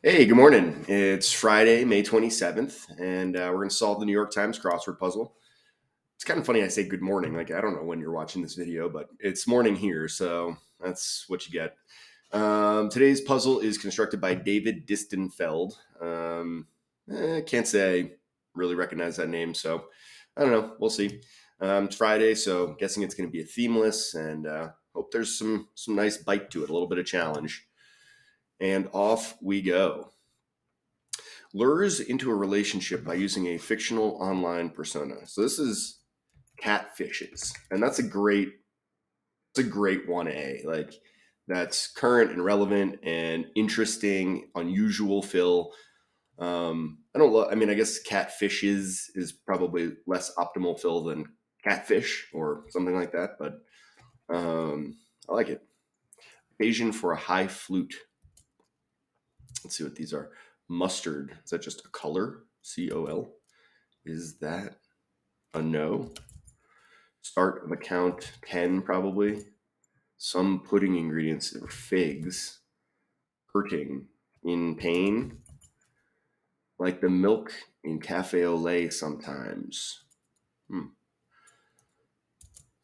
Hey, good morning. It's Friday, May 27th, and we're going to solve the New York Times crossword puzzle. It's kind of funny I say good morning. Like, I don't know when you're watching this video, but it's morning here, so that's what you get. Today's puzzle is constructed by David Distenfeld. Can't say I really recognize that name, so I don't know. We'll see. It's Friday, so I'm guessing it's going to be a themeless, and hope there's some nice bite to it, a little bit of challenge. And off we go. Lures into a relationship by using a fictional online persona. So this is catfishes, and that's a great 1A. Like, that's current and relevant and interesting, unusual fill. I don't love. I mean, I guess catfishes is probably less optimal fill than catfish or something like that, but I like it. Occasion for a high flute. Let's see what these are. Mustard. Is that just a color? COL. Is that a no? Start of account 10, probably. Some pudding ingredients are figs. Hurting. In pain. Like the milk in cafe au lait sometimes.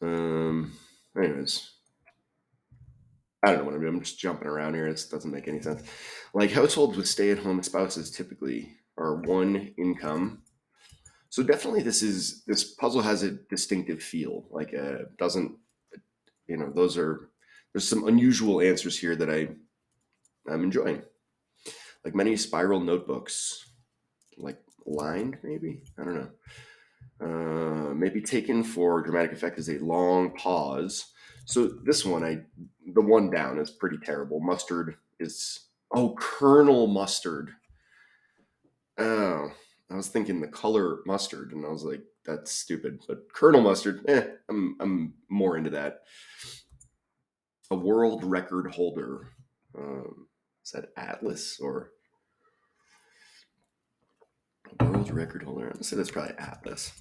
Anyways. I don't know what I'm doing. I'm just jumping around here. It doesn't make any sense. Like, households with stay-at-home spouses typically are one income. So definitely this puzzle has a distinctive feel. Like, doesn't, there's some unusual answers here that I'm enjoying. Like many spiral notebooks, like lined maybe, I don't know. Maybe taken for dramatic effect is a long pause. So this one, the one down is pretty terrible. Mustard is, oh, Colonel Mustard. Oh, I was thinking the color mustard, and I was like, that's stupid. But Colonel Mustard, I'm more into that. A world record holder. Is that Atlas or a world record holder? I'm gonna say that's probably Atlas.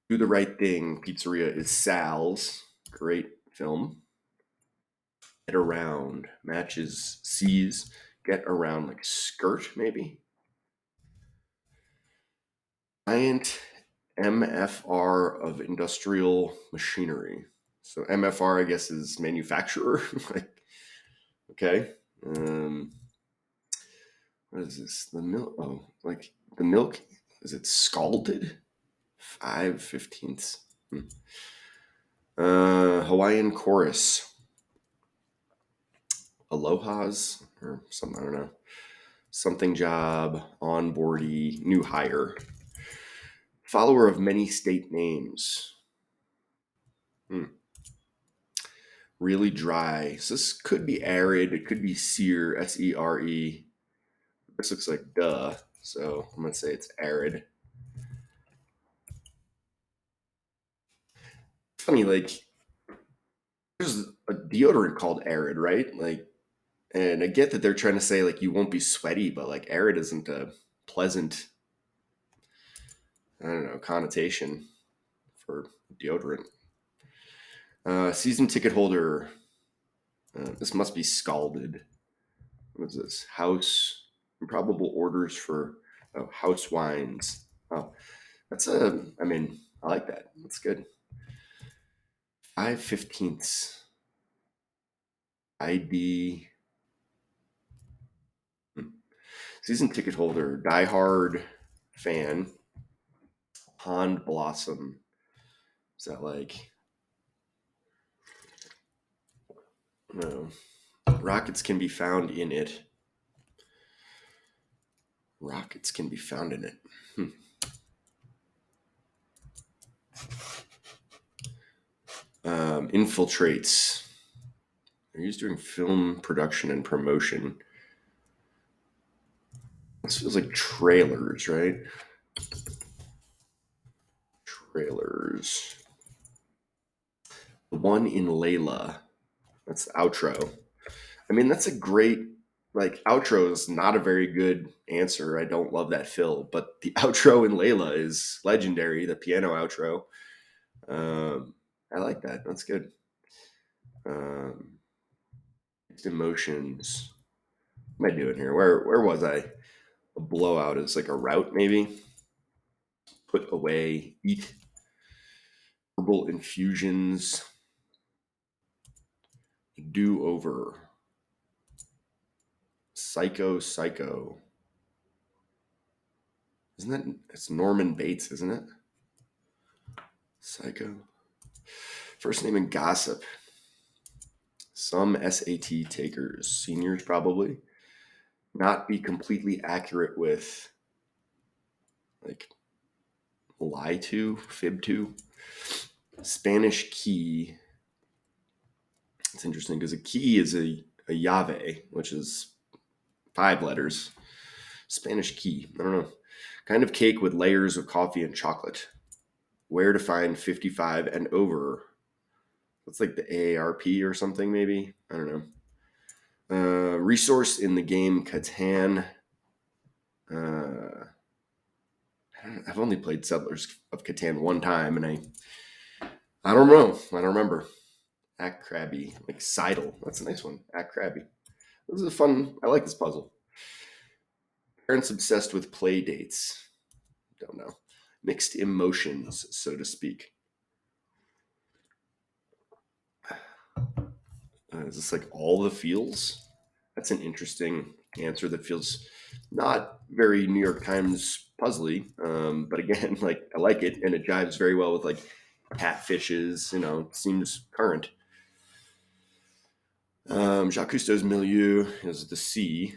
Do the Right Thing. Pizzeria is Sal's. Great film. Get around. Matches C's. Get around, like skirt maybe. Giant MFR of industrial machinery. So MFR, I guess, is manufacturer. Like, okay. What is this? The milk. Oh, like the milk. Is it scalded? 5/15. Hawaiian chorus. Aloha's or something. I don't know. Something job. Onboardee. New hire. Follower of many state names. Really dry. So this could be arid. It could be sere. SERE. This looks like duh. So I'm gonna say it's arid. Funny, like there's a deodorant called arid, right? Like, and I get that they're trying to say like you won't be sweaty, but like arid isn't a pleasant, I don't know, connotation for deodorant. Season ticket holder. This must be scalded. What is this? House. Improbable orders for house wines. Oh, I mean, I like that. That's good. 5/15. ID. Season ticket holder. Diehard fan. Pond Blossom. Is that like, no? Rockets can be found in it. Rockets can be found in it. Infiltrates. They're used during film production and promotion. This feels like trailers, right? Trailers. The one in Layla. That's the outro. I mean, that's a great, like, outro is not a very good answer. I don't love that fill, but the outro in Layla is legendary. The piano outro. I like that. That's good. Emotions. What am I doing here? Where was I? A blowout is like a route, maybe. Put away, eat. Herbal infusions, do over. Psycho. Isn't that it's Norman Bates, isn't it? Psycho. First name and gossip. Some SAT takers, seniors probably, not be completely accurate with, like, lie to, fib to. Spanish key. It's interesting because a key is a llave, which is 5 letters. Spanish key. I don't know. Kind of cake with layers of coffee and chocolate. Where to find 55 and over. That's like the AARP or something, maybe. I don't know. Resource in the game Catan. I've only played Settlers of Catan one time, and I don't know. I don't remember. Act Crabby, like Seidel. That's a nice one. Act Crabby. This is a fun. I like this puzzle. Parents obsessed with play dates. Don't know. Mixed emotions, so to speak. Is this like all the feels? That's an interesting answer that feels not very New York Times puzzly, but again, like I like it, and it jives very well with like catfishes. Seems current. Jacques Cousteau's milieu is the sea.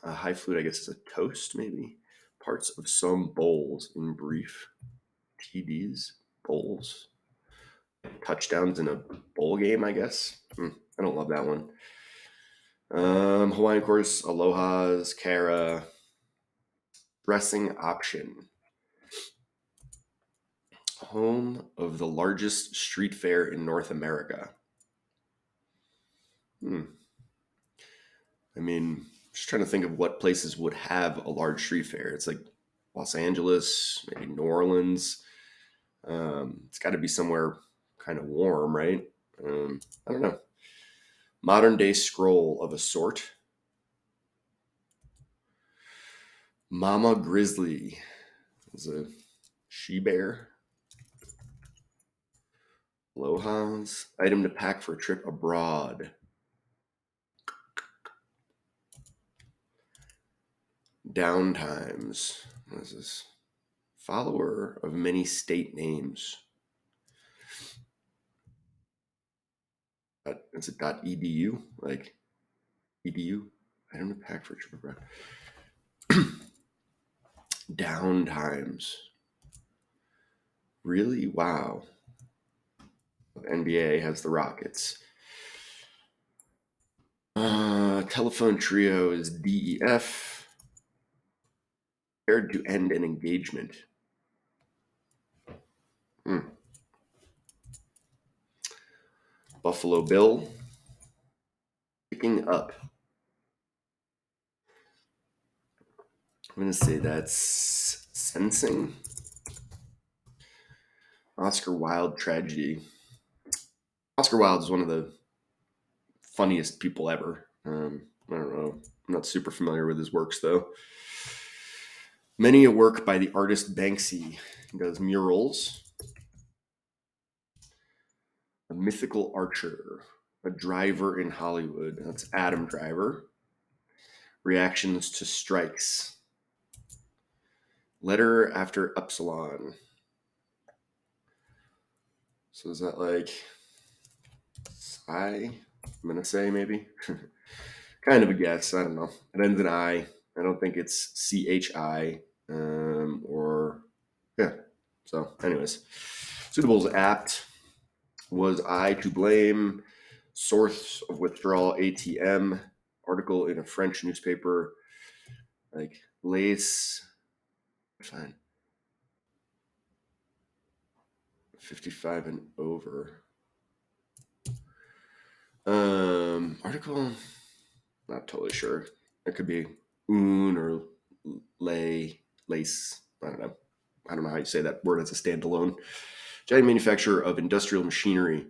High flute, I guess, is a toast, maybe. Parts of some bowls in brief. TDs, bowls, touchdowns in a bowl game, I guess. I don't love that one. Hawaiian course, aloha's, Kara. Dressing option. Home of the largest street fair in North America. I mean, just trying to think of what places would have a large street fair. It's like Los Angeles, maybe New Orleans. It's got to be somewhere kind of warm, right? I don't know. Modern day scroll of a sort. Mama Grizzly is a she bear. Aloha's item to pack for a trip abroad. Downtimes. What is this? Follower of many state names. Is it .edu? Like edu? Item to pack for a trip abroad. Downtimes. Really? Wow. NBA has the Rockets. Telephone trio is DEF. Prepared to end an engagement. Buffalo Bill. Picking up. I'm going to say that's sensing. Oscar Wilde tragedy. Oscar Wilde is one of the funniest people ever. I don't know. I'm not super familiar with his works, though. Many a work by the artist Banksy. He does murals. A mythical archer. A driver in Hollywood. That's Adam Driver. Reactions to strikes. Letter after Epsilon. So is that like Psi? I'm going to say maybe. Kind of a guess. I don't know. It ends in I. I don't think it's CHI. Or, yeah. So, anyways. Suitable's apt. Was I to blame? Source of withdrawal ATM. Article in a French newspaper. Like, lace. Fine. 55 and over. Article, not totally sure. It could be un or lace. I don't know. I don't know how you say that word as a standalone. Giant manufacturer of industrial machinery.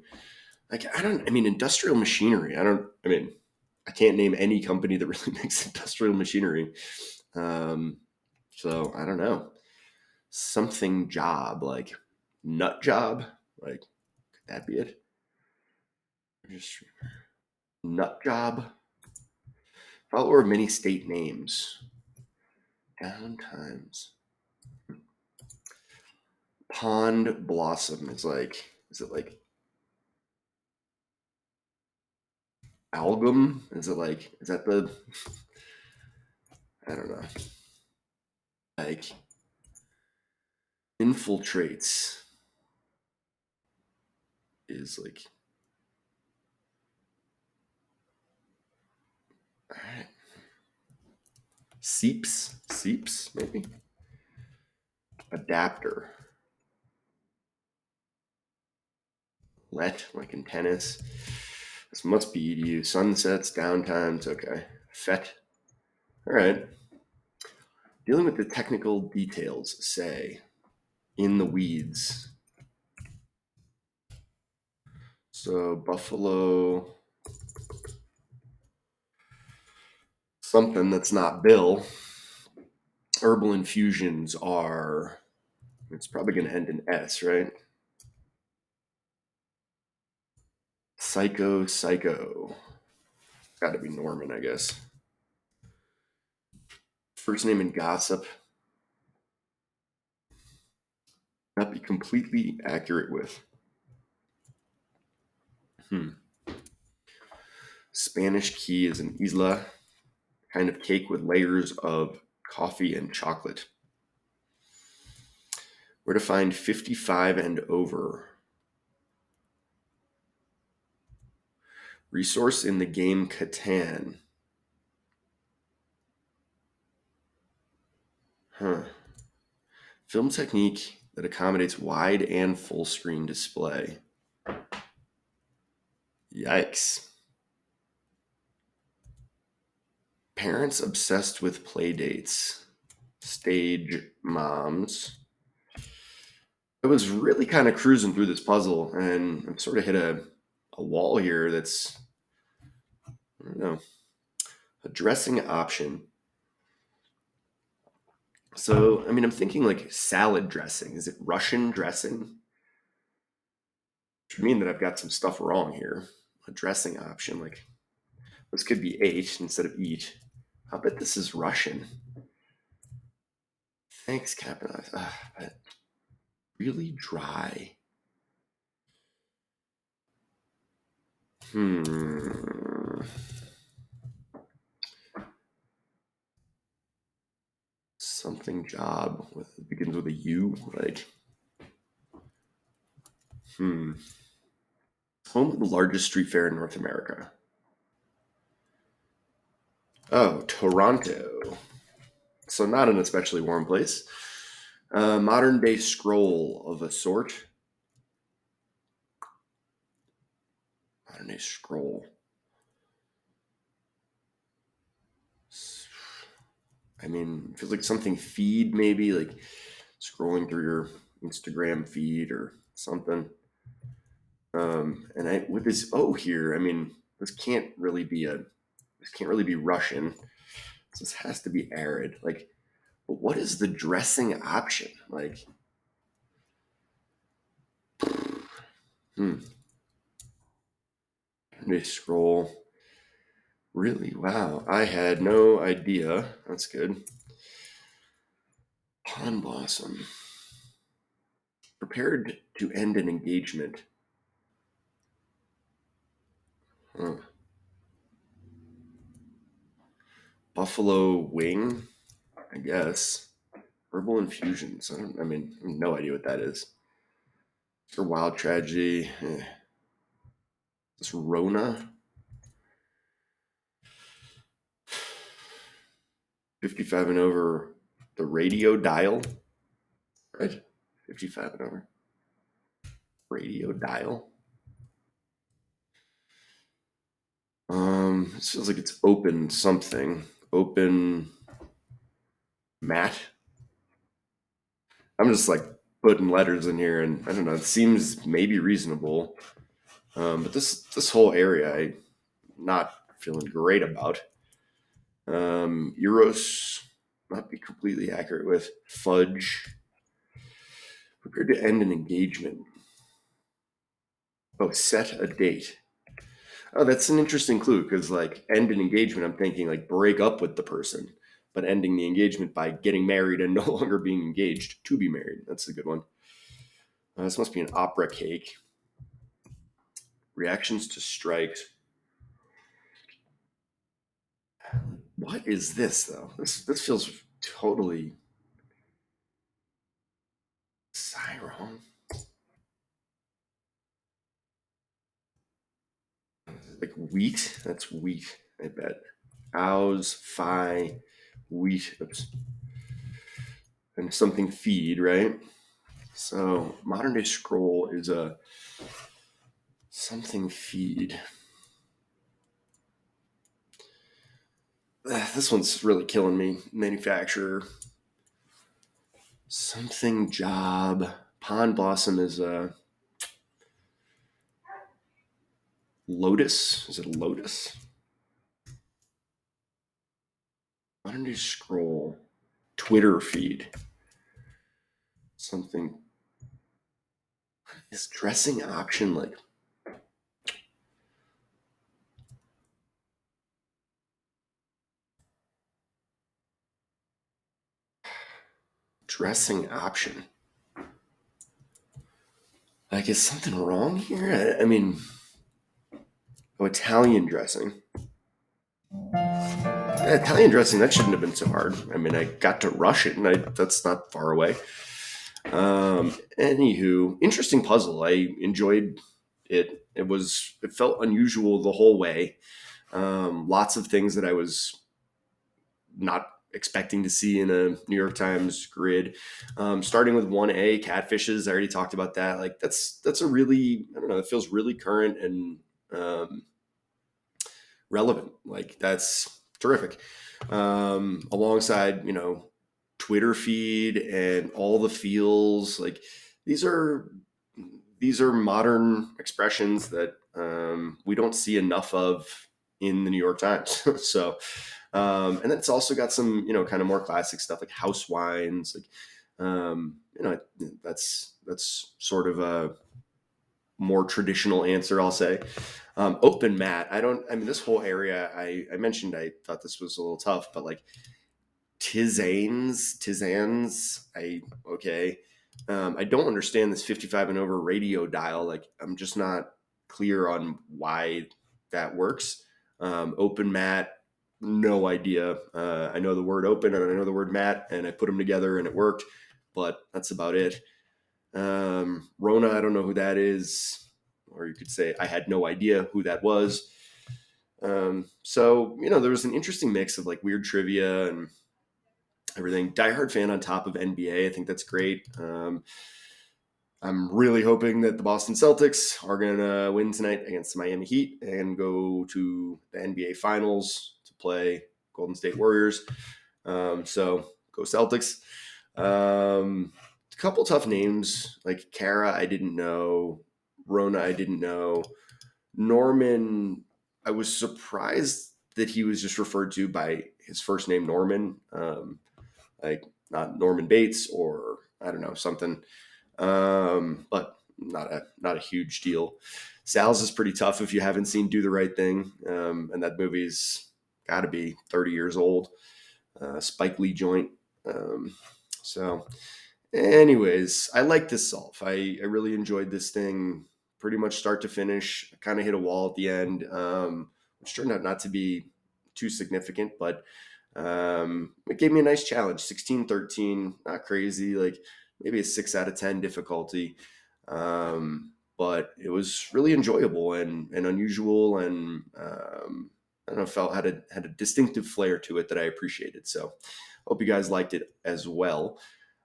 Industrial machinery. I can't name any company that really makes industrial machinery. So I don't know. Something job, like nut job, like could that be it? Just nut job. Follower of many state names. Downtimes. Pond blossom is like, is it like algum? Is it like, is that the, I don't know. Like infiltrates is like, all right. Seeps, maybe. Adapter. Let, like in tennis. This must be EDU. Sunsets, downtimes, okay. Fet. All right. Dealing with the technical details, say, in the weeds. So, Buffalo, something that's not Bill. Herbal infusions are, it's probably going to end in S, right? Psycho. Got to be Norman, I guess. First name in gossip. Not be completely accurate with. Spanish key is an isla, kind of cake with layers of coffee and chocolate. Where to find 55 and over. Resource in the game Catan. Film technique that accommodates wide and full screen display. Yikes. Parents obsessed with play dates. Stage moms. I was really kind of cruising through this puzzle, and I've sort of hit a wall here that's, I don't know, a dressing option. So, I mean, I'm thinking like salad dressing. Is it Russian dressing? Which would mean that I've got some stuff wrong here. A dressing option, like this could be 8 instead of eat. I bet this is Russian. Thanks, Captain. But really dry. Something job begins with a U. Like, home of the largest street fair in North America. Oh, Toronto. So not an especially warm place. Modern day scroll of a sort. Modern day scroll. I mean, feels like something feed maybe, like scrolling through your Instagram feed or something. And I with this O here, I mean, this can't really be Russian. This has to be arid. Like, but what is the dressing option? Like, they scroll. Really? Wow. I had no idea. That's good. Pond blossom. Prepared to end an engagement. Buffalo wing, I guess. Herbal infusions. I mean, I have no idea what that is. For wild tragedy. This Rona. 55 and over. The radio dial. Right? 55 and over. Radio dial. It feels like it's open something. Open mat. I'm just like putting letters in here, and I don't know. It seems maybe reasonable, but this whole area, I not feeling great about. Eros, not be completely accurate with. Fudge, prepared to end an engagement. Oh, set a date. Oh, that's an interesting clue because, like, end an engagement, I'm thinking like break up with the person, but ending the engagement by getting married and no longer being engaged to be married. That's a good one. This must be an opera cake. Reactions to strikes. What is this though? This feels totally Cyron. Like wheat. That's wheat. I bet. Owls, phi, wheat. Oops. And something feed, right? So modern day scroll is a something feed. This one's really killing me. Manufacturer. Something job. Pond blossom is a lotus. Is it a lotus? Modern day scroll. Twitter feed. Something. Is dressing option like dressing option? Like, is something wrong here? I mean, oh, Italian dressing. Italian dressing, that shouldn't have been so hard. I mean, I got to rush it, and that's not far away. Anywho, interesting puzzle. I enjoyed it. It felt unusual the whole way. Lots of things that I was not expecting to see in a New York Times grid. Starting with 1A, catfishes. I already talked about that. Like that's a really, I don't know, it feels really current and relevant. Like that's terrific. Alongside, Twitter feed and all the feels. Like these are modern expressions that we don't see enough of in the New York Times. So, and then it's also got some, kind of more classic stuff like house wines. Like, that's sort of a more traditional answer, I'll say. Open mat. I mean, this whole area, I mentioned, I thought this was a little tough, but like tisanes, okay. I don't understand this 55 and over radio dial. Like, I'm just not clear on why that works. Open mat, no idea. I know the word open and I know the word mat, and I put them together and it worked, but that's about it. Rona, I don't know who that is, or you could say I had no idea who that was. So, there was an interesting mix of like weird trivia and everything. Diehard fan on top of NBA. I think that's great. I'm really hoping that the Boston Celtics are going to win tonight against the Miami Heat and go to the NBA Finals to play Golden State Warriors. So go Celtics. A couple tough names like Kara, I didn't know. Rona, I didn't know. Norman, I was surprised that he was just referred to by his first name, Norman. Like not Norman Bates or I don't know, something. But not a huge deal. Sal's is pretty tough if you haven't seen Do the Right Thing. And that movie's got to be 30 years old. Spike Lee joint. So anyways, I like this solve. I really enjoyed this thing pretty much start to finish. I kind of hit a wall at the end, which turned out not to be too significant, but it gave me a nice challenge. 16-13, not crazy, like maybe a 6 out of 10 difficulty. But it was really enjoyable and unusual, and I don't know, felt had a distinctive flair to it that I appreciated. So hope you guys liked it as well.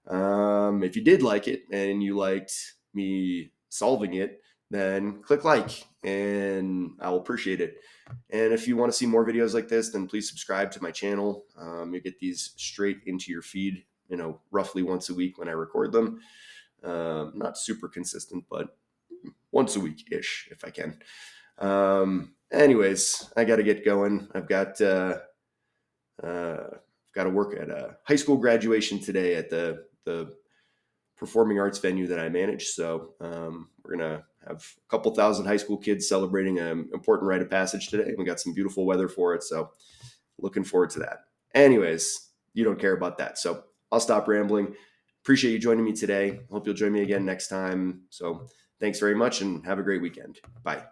If you did like it and you liked me solving it, then click like and I'll appreciate it. And if you want to see more videos like this, then please subscribe to my channel. You get these straight into your feed, roughly once a week when I record them. Not super consistent, but once a week-ish if I can. Anyways, I got to get going. Got to work at a high school graduation today at the performing arts venue that I manage. So we're gonna have a couple thousand high school kids celebrating an important rite of passage today. We got some beautiful weather for it, so looking forward to that. Anyways, you don't care about that, so I'll stop rambling. Appreciate you joining me today. Hope you'll join me again next time. So thanks very much and have a great weekend. Bye.